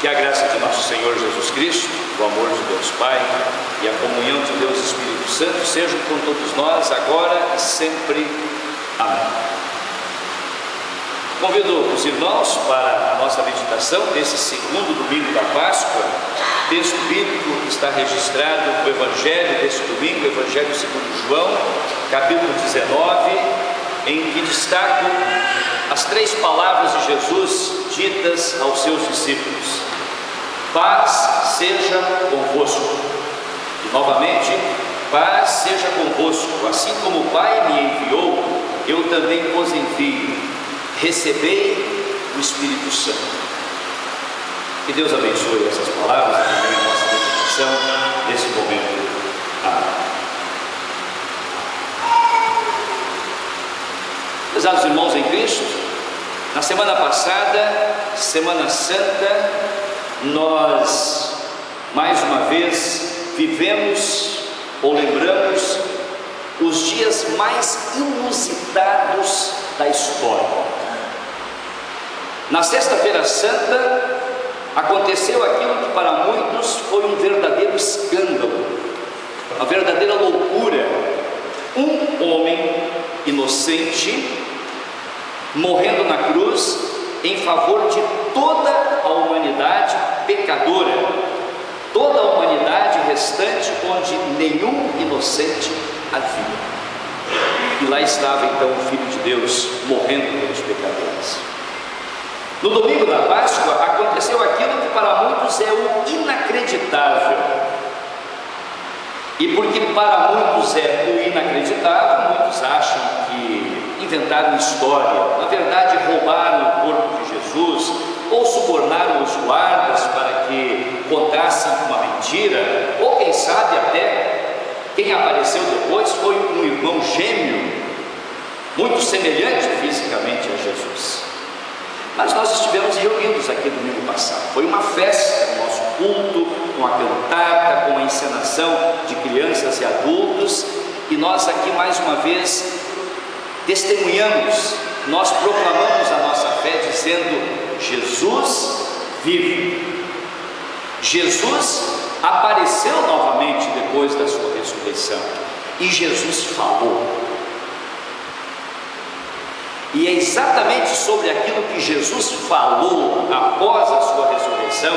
Que a graça de nosso Senhor Jesus Cristo, o amor de Deus Pai e a comunhão de Deus Espírito Santo sejam com todos nós, agora e sempre. Amém. Convido os irmãos para a nossa meditação desse segundo domingo da Páscoa. O texto bíblico está registrado no Evangelho desse domingo, Evangelho segundo João, capítulo 19, em que destaco as três palavras de Jesus ditas aos seus discípulos: paz seja convosco. E novamente, paz seja convosco. Assim como o Pai me enviou, eu também vos envio. Recebei o Espírito Santo. Que Deus abençoe essas palavras e também a nossa meditação nesse momento. Amém. Prezados irmãos em Cristo, na semana passada, Semana Santa, nós mais uma vez vivemos ou lembramos os dias mais inusitados da história. Na Sexta-feira Santa aconteceu aquilo que para muitos foi um verdadeiro escândalo, uma verdadeira loucura. Um homem inocente morrendo na cruz em favor de toda a humanidade pecadora, toda a humanidade restante onde nenhum inocente havia. E lá estava então o Filho de Deus morrendo pelos pecadores. No domingo da Páscoa aconteceu aquilo que para muitos é o inacreditável. E porque para muitos é o inacreditável, muitos acham que inventaram história. Na verdade, roubaram o corpo de Jesus ou subornaram os guardas para que contassem uma mentira, ou quem sabe até quem apareceu depois foi um irmão gêmeo, muito semelhante fisicamente a Jesus. Mas nós estivemos reunidos aqui no domingo passado. Foi uma festa, o nosso culto, com a cantata, com a encenação de crianças e adultos. E nós aqui mais uma vez testemunhamos, nós proclamamos a nossa fé dizendo: Jesus vive. Jesus apareceu novamente depois da sua ressurreição. E Jesus falou. E é exatamente sobre aquilo que Jesus falou após a sua ressurreição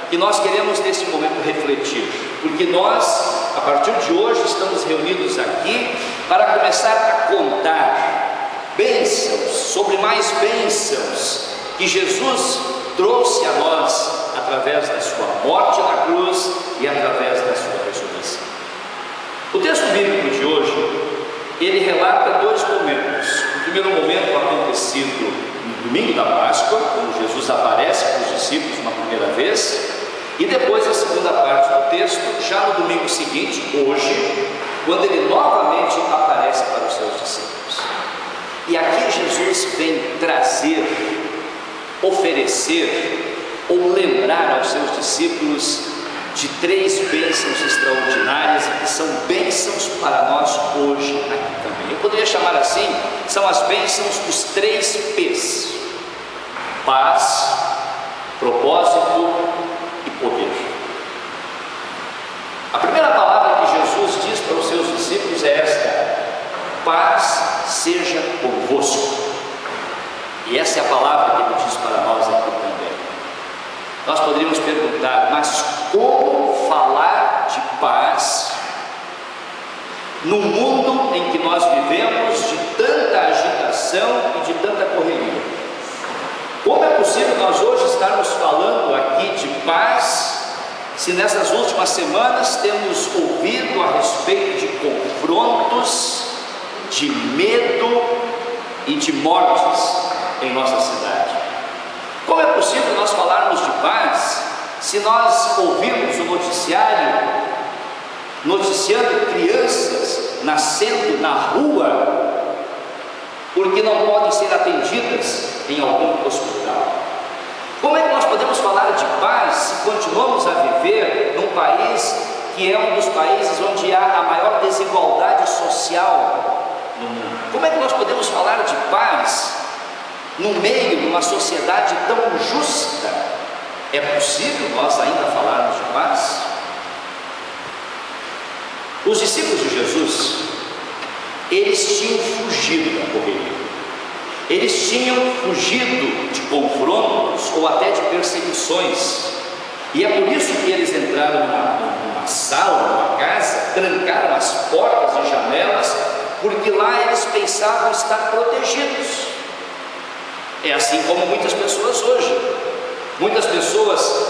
que nós queremos nesse momento refletir, porque nós, a partir de hoje, estamos reunidos aqui para começar a contar bênçãos sobre mais bênçãos que Jesus trouxe a nós através da sua morte na cruz e através da sua ressurreição. O texto bíblico de hoje, ele relata dois momentos. O primeiro momento acontecido no domingo da Páscoa, quando Jesus aparece para os discípulos uma primeira vez, e depois a segunda parte do texto, já no domingo seguinte, hoje, quando ele novamente aparece para os seus discípulos. E aqui Jesus vem trazer, oferecer ou lembrar aos seus discípulos de três bênçãos extraordinárias e que são bênçãos para nós hoje aqui também. Eu poderia chamar assim, são as bênçãos dos três P's: paz, propósito e poder. A primeira palavra que Jesus diz para os seus discípulos é esta: paz seja convosco. E essa é a palavra que ele diz para nós aqui também. Nós poderíamos perguntar: mas como falar de paz no mundo em que nós vivemos de tanta agitação e de tanta correria? Como é possível nós hoje estarmos falando aqui de paz, se nessas últimas semanas temos ouvido a respeito de confrontos, de medo e de mortes em nossa cidade? Como é possível nós falarmos de paz se nós ouvimos o noticiário noticiando crianças nascendo na rua porque não podem ser atendidas em algum hospital? Como é que nós podemos falar de paz se continuamos a viver num país que é um dos países onde há a maior desigualdade social no mundo? Como é que nós podemos falar de paz no meio de uma sociedade tão justa É possível nós ainda falarmos de paz? Os discípulos de Jesus, eles tinham fugido da correria, eles tinham fugido de confrontos ou até de perseguições, e é por isso que eles entraram numa sala, numa casa, trancaram as portas e janelas, porque lá eles pensavam estar protegidos. É assim como muitas pessoas hoje. Muitas pessoas,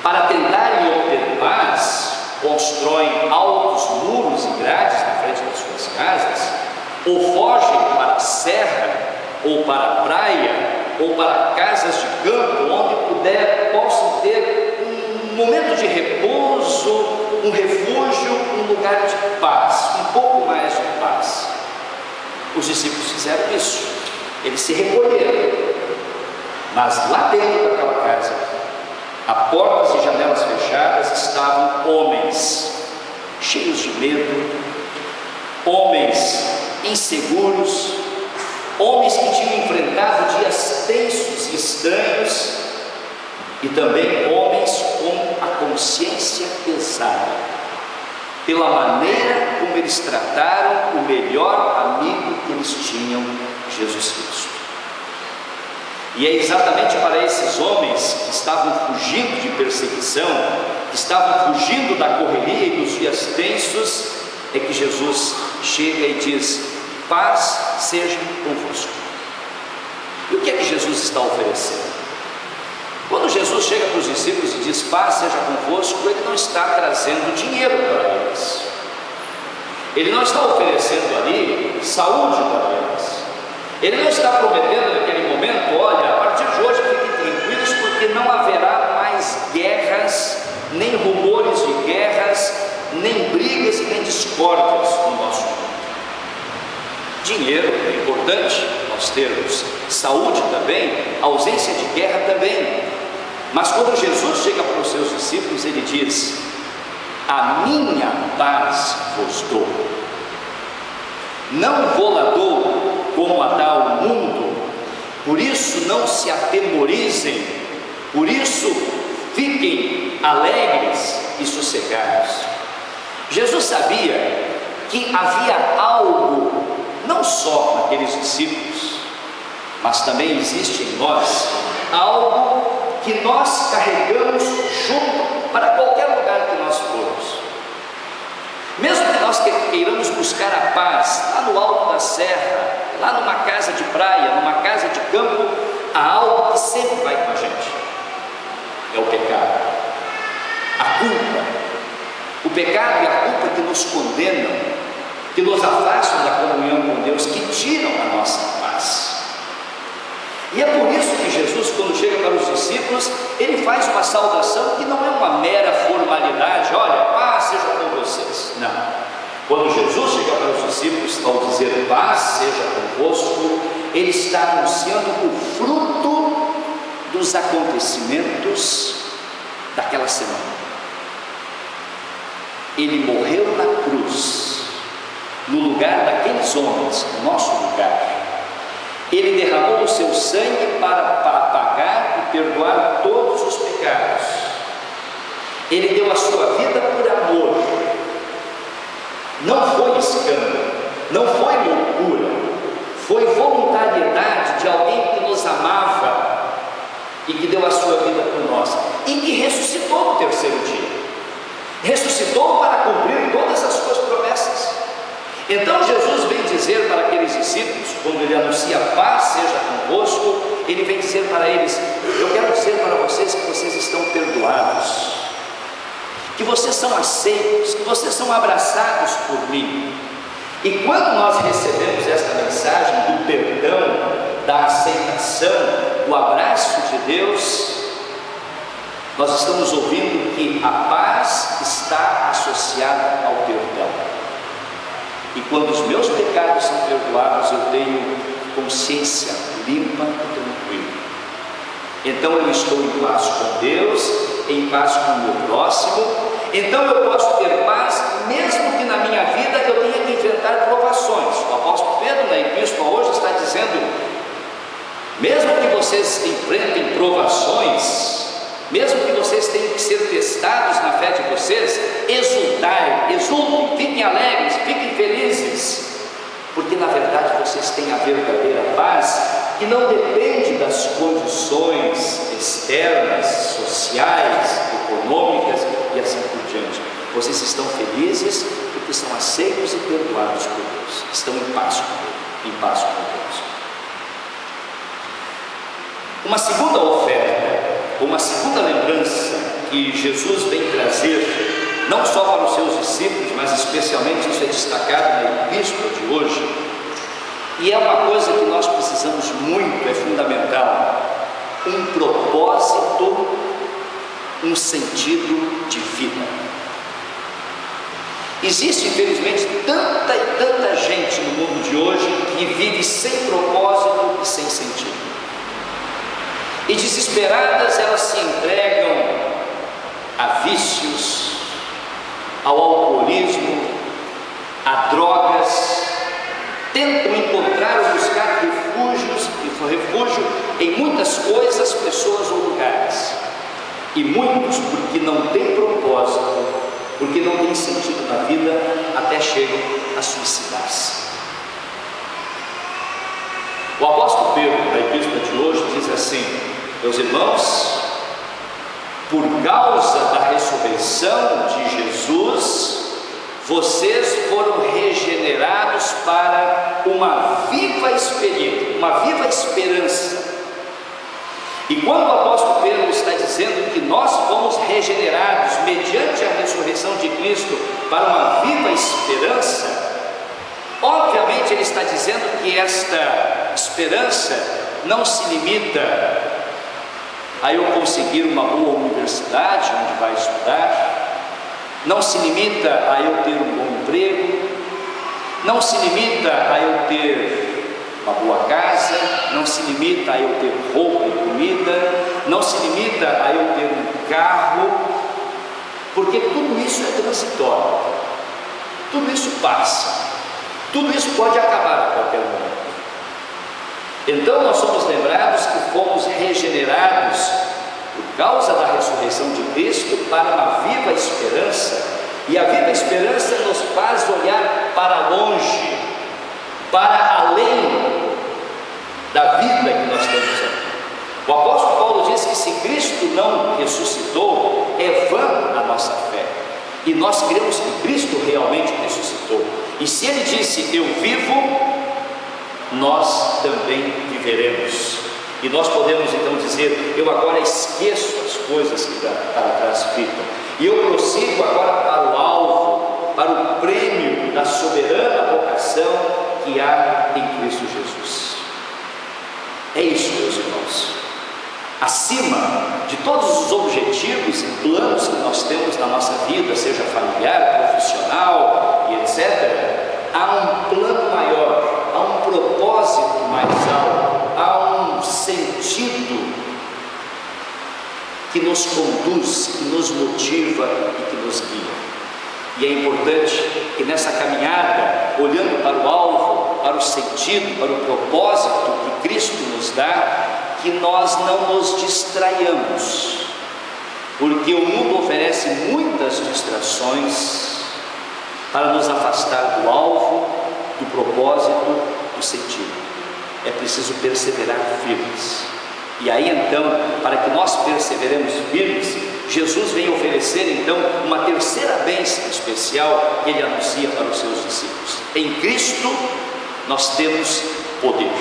para tentarem obter paz, constroem altos muros e grades na frente das suas casas, ou fogem para a serra, ou para a praia, ou para casas de campo, onde possam ter um momento de repouso, um refúgio, um lugar de paz, um pouco mais de paz. Os discípulos fizeram isso, eles se recolheram, mas lá dentro daquela casa, a portas e janelas fechadas, estavam homens cheios de medo, homens inseguros, homens que tinham enfrentado dias tensos e estranhos, e também homens com a consciência pesada, pela maneira como eles trataram o melhor amigo que eles tinham, Jesus Cristo. E é exatamente para esses homens que estavam fugindo de perseguição, que estavam fugindo da correria e dos dias tensos, é que Jesus chega e diz: paz seja convosco. E o que é que Jesus está oferecendo? Quando Jesus chega para os discípulos e diz paz seja convosco, ele não está trazendo dinheiro para eles, ele não está oferecendo ali saúde para eles, ele não está prometendo naquele momento: olha, a partir de hoje fiquem tranquilos, porque não haverá mais guerras, nem rumores de guerras, nem brigas e nem discórdias no nosso mundo. Dinheiro é importante nós termos, saúde também, ausência de guerra também. Mas quando Jesus chega para os seus discípulos, ele diz: a minha paz vos dou, não vou-la dou como a dá o mundo, por isso não se atemorizem, por isso fiquem alegres e sossegados. Jesus sabia que havia algo, não só naqueles discípulos, mas também existe em nós, algo que nós carregamos junto para qualquer lugar que nós formos. Mesmo que nós queiramos buscar a paz lá no alto da serra, lá numa casa de praia, numa casa de campo, há algo que sempre vai com a gente: é o pecado, a culpa. O pecado e a culpa que nos condenam, que nos afastam da comunhão com Deus, que tiram a nossa paz. E é por isso que Jesus, quando chega para os discípulos, ele faz uma saudação que não é uma mera formalidade: olha, paz seja com vocês. Não. Quando Jesus chega para os discípulos, ao dizer paz seja convosco, ele está anunciando o fruto dos acontecimentos daquela semana. Ele morreu na cruz, no lugar daqueles homens, no nosso lugar. Ele derramou o seu sangue para pagar e perdoar todos os pecados. Ele deu a sua vida por amor. Não foi escândalo, não foi loucura, foi voluntariedade de alguém que nos amava e que deu a sua vida por nós, e que ressuscitou no terceiro dia. Ressuscitou para cumprir todas as suas promessas. Então Jesus vem dizer para aqueles discípulos, quando ele anuncia paz seja convosco, ele vem dizer para eles: eu quero dizer para vocês que vocês estão perdoados, que vocês são aceitos, que vocês são abraçados por mim. E quando nós recebemos esta mensagem do perdão, da aceitação, do abraço de Deus, nós estamos ouvindo que a paz está associada ao perdão. E quando os meus pecados são perdoados, eu tenho consciência limpa e tranquila. Então eu estou em paz com Deus, em paz com o meu próximo. Então eu posso ter paz, mesmo que na minha vida eu tenha que enfrentar provações. O apóstolo Pedro, na epístola hoje, está dizendo: mesmo que vocês enfrentem provações, mesmo que vocês tenham que ser testados na fé de vocês, exultem, fiquem alegres, fiquem felizes, porque na verdade vocês têm a verdadeira paz, que não depende das condições externas, sociais, econômicas e assim por diante. Vocês estão felizes porque são aceitos e perdoados por Deus, estão em paz com Deus, Deus. Uma segunda oferta, uma segunda lembrança que Jesus vem trazer, não só para os seus discípulos, mas especialmente isso é destacado na epístola de hoje, e é uma coisa que nós precisamos muito, é fundamental: um propósito, um sentido de vida. Existe, infelizmente, tanta e tanta gente no mundo de hoje que vive sem propósito e sem sentido. E desesperadas elas se entregam a vícios, ao alcoolismo, a drogas, tentam encontrar ou buscar refúgio em muitas coisas, pessoas ou lugares. E muitos, porque não têm propósito, porque não têm sentido na vida, até chegam a suicidar-se. O apóstolo Pedro, na epístola de hoje, diz assim: meus irmãos, por causa da ressurreição de Jesus, vocês foram regenerados para uma viva experiência, uma viva esperança. E quando o apóstolo Pedro está dizendo que nós fomos regenerados mediante a ressurreição de Cristo para uma viva esperança, obviamente ele está dizendo que esta esperança não se limita a eu conseguir uma boa universidade onde vai estudar, não se limita a eu ter um bom emprego, não se limita a eu ter uma boa casa, não se limita a eu ter roupa e comida, não se limita a eu ter um carro, porque tudo isso é transitório, tudo isso passa, tudo isso pode acabar a qualquer momento. Então nós somos lembrados que fomos regenerados por causa da ressurreição de Cristo para uma viva esperança, e a viva esperança nos faz olhar para longe, para além da vida que nós temos aqui. O apóstolo Paulo diz que se Cristo não ressuscitou, é vã a nossa fé, e nós cremos que Cristo realmente ressuscitou, e se ele disse eu vivo, nós também viveremos. E nós podemos então dizer: eu agora esqueço as coisas que para trás ficam, e eu prossigo agora para o alvo, para o prêmio da soberana vocação que há em Cristo Jesus. É isso, meus irmãos. Acima de todos os objetivos e planos que nós temos na nossa vida, seja familiar, profissional e etc., há um plano maior, há um propósito mais alto, há um sentido que nos conduz, que nos motiva e que nos guia. E é importante que nessa caminhada, olhando para o alvo, para o sentido, para o propósito que Cristo nos dá, que nós não nos distraiamos, porque o mundo oferece muitas distrações para nos afastar do alvo, do propósito, do sentido. É preciso perseverar firmes. E aí então, para que nós perseveremos firmes, Jesus vem oferecer então uma terceira bênção especial que ele anuncia para os seus discípulos. Em Cristo nós temos poder.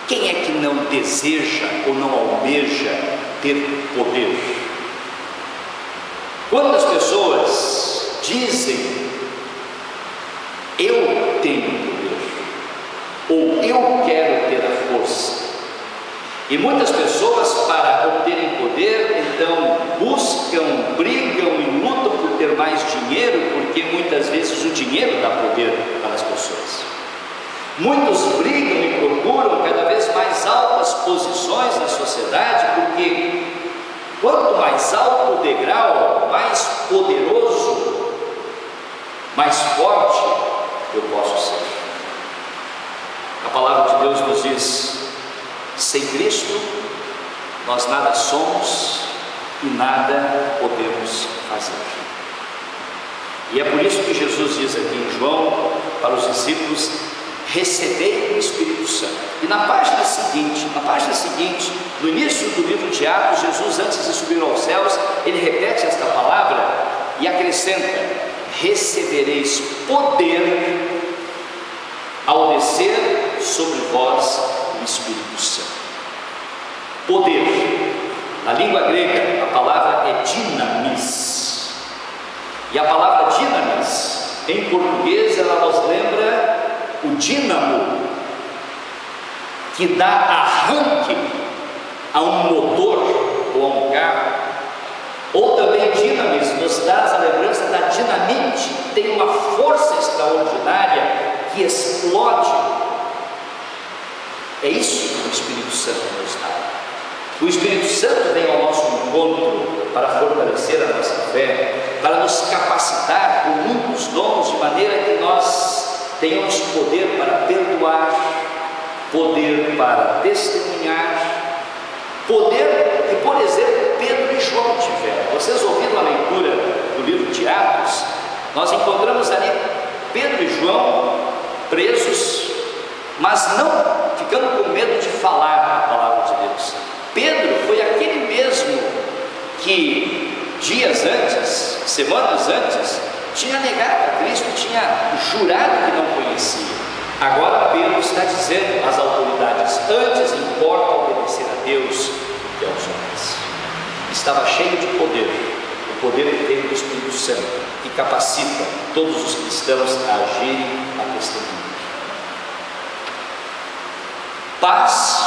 Quem é que não deseja ou não almeja ter poder? Quantas pessoas dizem eu tenho poder, ou eu quero ter a força? E muitas pessoas, para obterem poder, então buscam, brigam e lutam por ter mais dinheiro, porque muitas vezes o dinheiro dá poder para as pessoas. Muitos brigam e procuram cada vez mais altas posições na sociedade, porque quanto mais alto o degrau, mais poderoso, mais forte eu posso ser. A palavra de Deus nos diz: sem Cristo nós nada somos e nada podemos fazer. E é por isso que Jesus diz aqui em João para os discípulos: recebei o Espírito Santo. E na página seguinte, no início do livro de Atos, Jesus, antes de subir aos céus, ele repete esta palavra e acrescenta: recebereis poder ao descer sobre vós o Espírito Santo. Poder, na língua grega, a palavra é dinamis, e a palavra dinamis, em português, ela nos lembra o dínamo, que dá arranque a um motor ou a um carro. Ou também dinamis nos dá a lembrança da dinamite, que tem uma força extraordinária que explode. É isso que o Espírito Santo nos dá. O Espírito Santo vem ao nosso encontro para fortalecer a nossa fé, para nos capacitar com muitos dons, de maneira que nós tenhamos poder para perdoar, poder para testemunhar, poder que, por exemplo, Pedro e João tiveram. Vocês ouviram a leitura do livro de Atos? Nós encontramos ali Pedro e João presos, mas não ficando com medo de falar a palavra de Deus. Pedro foi aquele mesmo que dias antes, semanas antes, tinha negado a Cristo, tinha jurado que não conhecia. Agora Pedro está dizendo às autoridades: antes importa obedecer a Deus do que aos homens. Estava cheio de poder, o poder que tem do Espírito Santo, que capacita todos os cristãos a agirem, a testemunhar. Paz,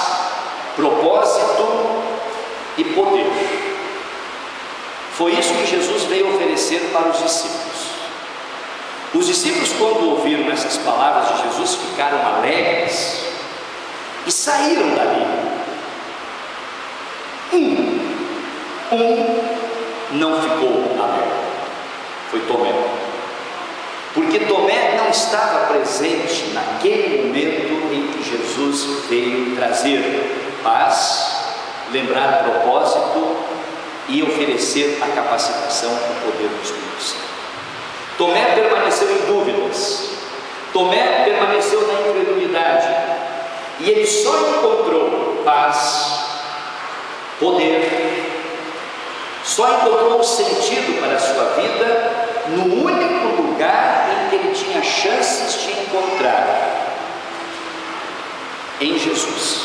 propósito e poder. Foi isso que Jesus veio oferecer para os discípulos. Os discípulos, quando ouviram essas palavras de Jesus, ficaram alegres e saíram dali. Um não ficou alegre, foi Tomé, porque Tomé não estava presente naquele momento em que Jesus veio trazer paz, lembrar o propósito e oferecer a capacitação do poder do Espírito Santo. Tomé permaneceu em dúvidas, Tomé permaneceu na incredulidade, e ele só encontrou paz, poder, só encontrou um sentido para a sua vida no único lugar em que ele tinha chances de encontrar: em Jesus.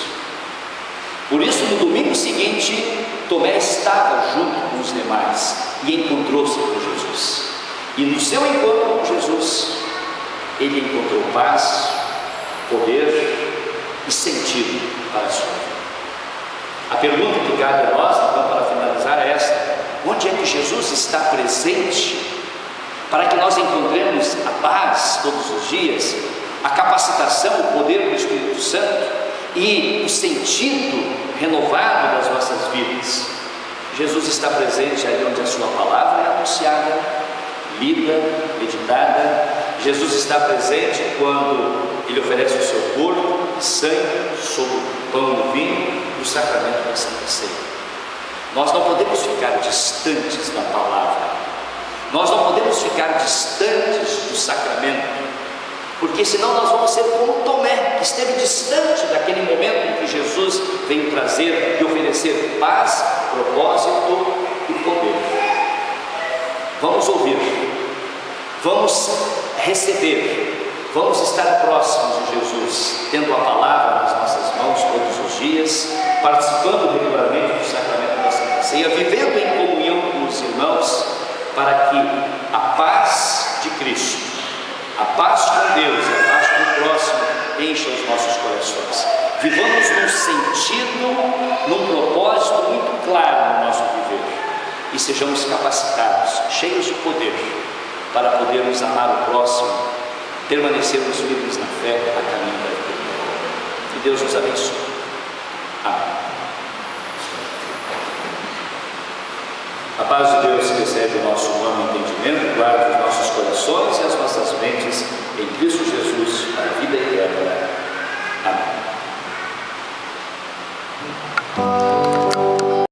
Por isso, no domingo seguinte, Tomé estava junto com os demais e encontrou-se com Jesus. E no seu encontro com Jesus, ele encontrou paz, poder e sentido para a sua vida. A pergunta que cabe a nós, então, para finalizar, é esta: onde é que Jesus está presente para que nós encontremos a paz todos os dias, a capacitação, o poder do Espírito Santo e o sentido renovado das nossas vidas? Jesus está presente ali onde a sua palavra é anunciada, lida, meditada. Jesus está presente quando ele oferece o seu corpo e sangue sobre o pão e o vinho do sacramento da Santa Ceia. Nós não podemos ficar distantes da palavra, nós não podemos ficar distantes do sacramento, porque senão nós vamos ser como Tomé, que esteve distante daquele momento em que Jesus veio trazer e oferecer paz, propósito e poder. Vamos ouvir, vamos receber, vamos estar próximos de Jesus, tendo a palavra nas nossas mãos todos os dias, participando regularmente do sacramento da Santa Ceia, vivendo em comunhão com os irmãos, para que a paz de Cristo, a paz com Deus, a paz com o próximo, encha os nossos corações. Vivamos num sentido, num propósito muito claro no nosso viver, e sejamos capacitados, cheios de poder, para podermos amar o próximo, permanecermos firmes na fé, a caminho da vida. Que Deus nos abençoe. Amém. A paz de Deus, que excede o nosso humano entendimento, guarda os nossos corações e as nossas mentes em Cristo Jesus, para a vida eterna. Amém.